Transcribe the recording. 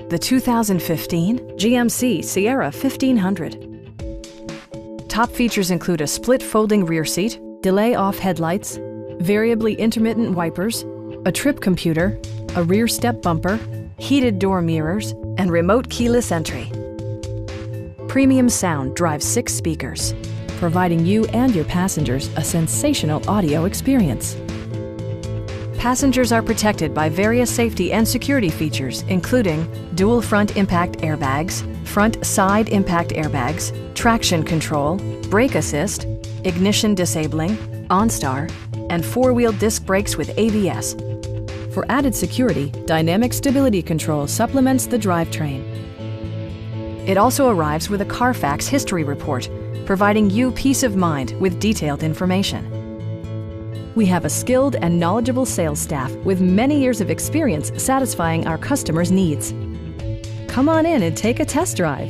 The 2015 GMC Sierra 1500. Top features include a split folding rear seat, delay-off headlights, variably intermittent wipers, a trip computer, a rear step bumper, heated door mirrors, and remote keyless entry. Premium sound drives 6 speakers, providing you and your passengers a sensational audio experience. Passengers are protected by various safety and security features, including dual front impact airbags, front side impact airbags, traction control, brake assist, ignition disabling, OnStar, and 4-wheel disc brakes with ABS. For added security, dynamic stability control supplements the drivetrain. It also arrives with a Carfax history report, providing you peace of mind with detailed information. We have a skilled and knowledgeable sales staff with many years of experience satisfying our customers' needs. Come on in and take a test drive.